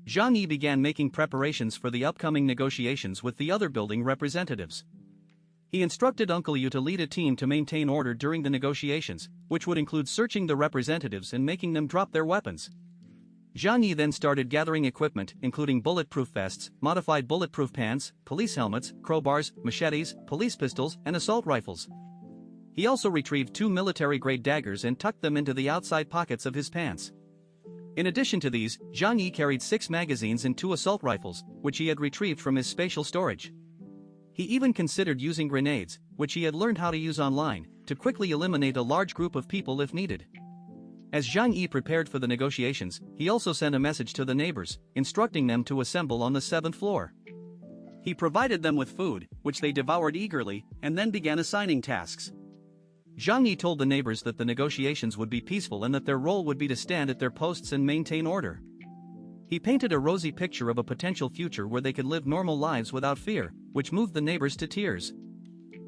Zhang Yi began making preparations for the upcoming negotiations with the other building representatives. He instructed Uncle Yu to lead a team to maintain order during the negotiations, which would include searching the representatives and making them drop their weapons. Zhang Yi then started gathering equipment, including bulletproof vests, modified bulletproof pants, police helmets, crowbars, machetes, police pistols, and assault rifles. He also retrieved 2 military-grade daggers and tucked them into the outside pockets of his pants. In addition to these, Zhang Yi carried 6 magazines and 2 assault rifles, which he had retrieved from his spatial storage. He even considered using grenades, which he had learned how to use online, to quickly eliminate a large group of people if needed. As Zhang Yi prepared for the negotiations, he also sent a message to the neighbors, instructing them to assemble on the 7th floor. He provided them with food, which they devoured eagerly, and then began assigning tasks. Zhang Yi told the neighbors that the negotiations would be peaceful and that their role would be to stand at their posts and maintain order. He painted a rosy picture of a potential future where they could live normal lives without fear, which moved the neighbors to tears.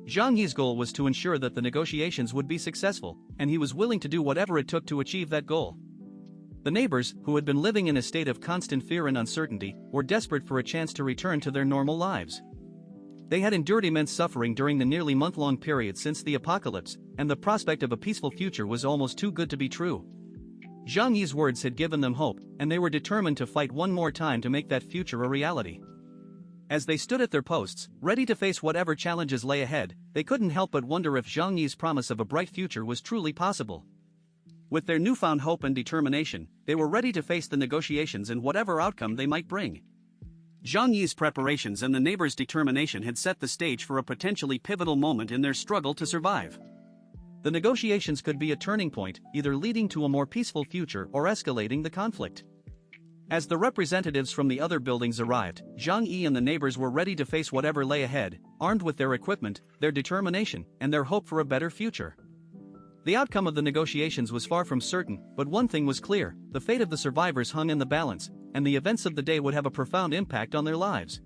Zhang Yi's goal was to ensure that the negotiations would be successful, and he was willing to do whatever it took to achieve that goal. The neighbors, who had been living in a state of constant fear and uncertainty, were desperate for a chance to return to their normal lives. They had endured immense suffering during the nearly month-long period since the apocalypse, and the prospect of a peaceful future was almost too good to be true. Zhang Yi's words had given them hope, and they were determined to fight one more time to make that future a reality. As they stood at their posts, ready to face whatever challenges lay ahead, they couldn't help but wonder if Zhang Yi's promise of a bright future was truly possible. With their newfound hope and determination, they were ready to face the negotiations and whatever outcome they might bring. Zhang Yi's preparations and the neighbors' determination had set the stage for a potentially pivotal moment in their struggle to survive. The negotiations could be a turning point, either leading to a more peaceful future or escalating the conflict. As the representatives from the other buildings arrived, Zhang Yi and the neighbors were ready to face whatever lay ahead, armed with their equipment, their determination, and their hope for a better future. The outcome of the negotiations was far from certain, but one thing was clear: the fate of the survivors hung in the balance, and the events of the day would have a profound impact on their lives.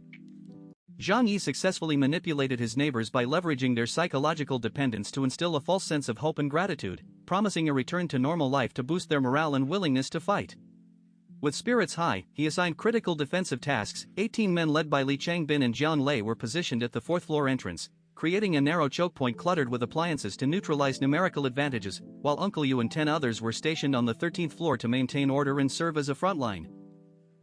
Zhang Yi successfully manipulated his neighbors by leveraging their psychological dependence to instill a false sense of hope and gratitude, promising a return to normal life to boost their morale and willingness to fight. With spirits high, he assigned critical defensive tasks. 18 men led by Li Changbin and Jiang Lei were positioned at the 4th floor entrance, creating a narrow choke point cluttered with appliances to neutralize numerical advantages, while Uncle Yu and 10 others were stationed on the 13th floor to maintain order and serve as a front line.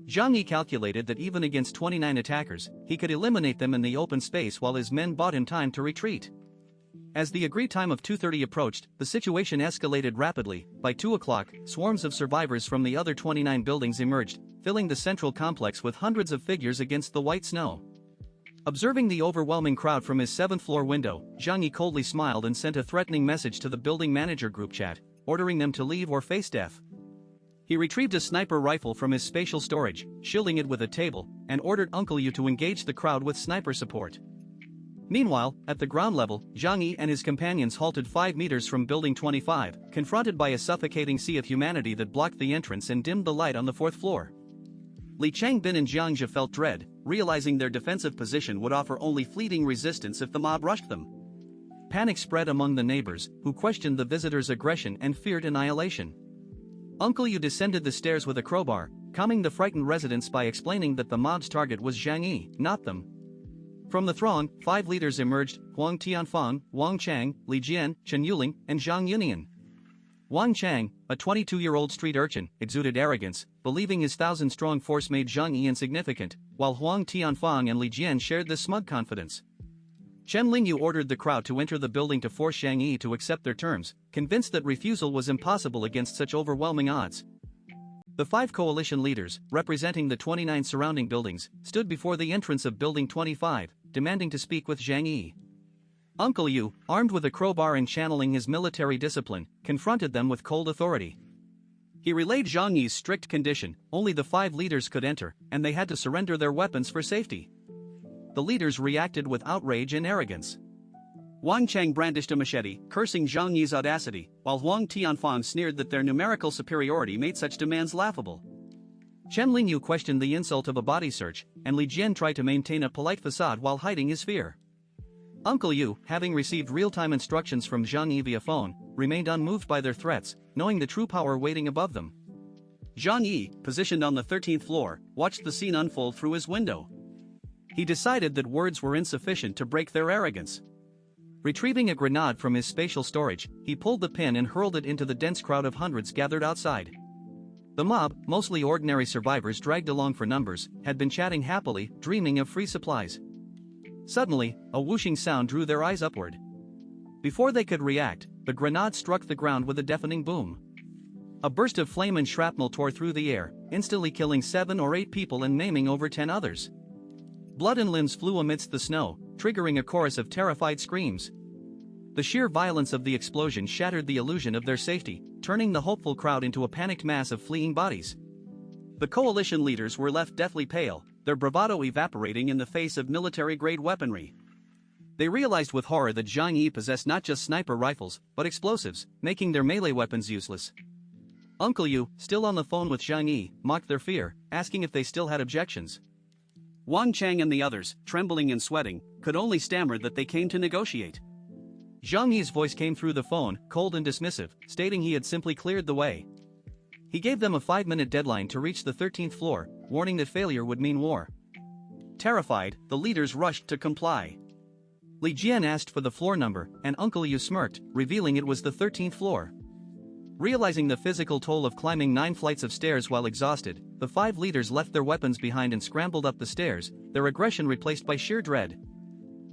Zhang Yi calculated that even against 29 attackers, he could eliminate them in the open space while his men bought him time to retreat. As the agreed time of 2:30 approached, the situation escalated rapidly. By 2 o'clock, swarms of survivors from the other 29 buildings emerged, filling the central complex with hundreds of figures against the white snow. Observing the overwhelming crowd from his 7th floor window, Zhang Yi coldly smiled and sent a threatening message to the building manager group chat, ordering them to leave or face death. He retrieved a sniper rifle from his spatial storage, shielding it with a table, and ordered Uncle Yu to engage the crowd with sniper support. Meanwhile, at the ground level, Zhang Yi and his companions halted 5 meters from Building 25, confronted by a suffocating sea of humanity that blocked the entrance and dimmed the light on the 4th floor. Li Changbin and Jiang Zhe felt dread, realizing their defensive position would offer only fleeting resistance if the mob rushed them. Panic spread among the neighbors, who questioned the visitors' aggression and feared annihilation. Uncle Yu descended the stairs with a crowbar, calming the frightened residents by explaining that the mob's target was Zhang Yi, not them. From the throng, 5 leaders emerged: Huang Tianfang, Wang Chang, Li Jian, Chen Yuling, and Zhang Yunian. Wang Chang, a 22-year-old street urchin, exuded arrogance, believing his 1,000-strong force made Zhang Yi insignificant, while Huang Tianfang and Li Jian shared this smug confidence. Chen Lingyu ordered the crowd to enter the building to force Zhang Yi to accept their terms, convinced that refusal was impossible against such overwhelming odds. The 5 coalition leaders, representing the 29 surrounding buildings, stood before the entrance of Building 25, demanding to speak with Zhang Yi. Uncle Yu, armed with a crowbar and channeling his military discipline, confronted them with cold authority. He relayed Zhang Yi's strict condition: only the 5 leaders could enter, and they had to surrender their weapons for safety. The leaders reacted with outrage and arrogance. Wang Chang brandished a machete, cursing Zhang Yi's audacity, while Huang Tianfang sneered that their numerical superiority made such demands laughable. Chen Lingyu questioned the insult of a body search, and Li Jian tried to maintain a polite facade while hiding his fear. Uncle Yu, having received real-time instructions from Zhang Yi via phone, remained unmoved by their threats, knowing the true power waiting above them. Zhang Yi, positioned on the 13th floor, watched the scene unfold through his window. He decided that words were insufficient to break their arrogance. Retrieving a grenade from his spatial storage, he pulled the pin and hurled it into the dense crowd of hundreds gathered outside. The mob, mostly ordinary survivors dragged along for numbers, had been chatting happily, dreaming of free supplies. Suddenly, a whooshing sound drew their eyes upward. Before they could react, the grenade struck the ground with a deafening boom. A burst of flame and shrapnel tore through the air, instantly killing 7 or 8 people and maiming over 10 others. Blood and limbs flew amidst the snow, triggering a chorus of terrified screams. The sheer violence of the explosion shattered the illusion of their safety, turning the hopeful crowd into a panicked mass of fleeing bodies. The coalition leaders were left deathly pale, their bravado evaporating in the face of military-grade weaponry. They realized with horror that Zhang Yi possessed not just sniper rifles, but explosives, making their melee weapons useless. Uncle Yu, still on the phone with Zhang Yi, mocked their fear, asking if they still had objections. Wang Chang and the others, trembling and sweating, could only stammer that they came to negotiate. Zhang Yi's voice came through the phone, cold and dismissive, stating he had simply cleared the way. He gave them a 5-minute deadline to reach the 13th floor, warning that failure would mean war. Terrified, the leaders rushed to comply. Li Jian asked for the floor number, and Uncle Yu smirked, revealing it was the 13th floor. Realizing the physical toll of climbing 9 flights of stairs while exhausted, the 5 leaders left their weapons behind and scrambled up the stairs, their aggression replaced by sheer dread.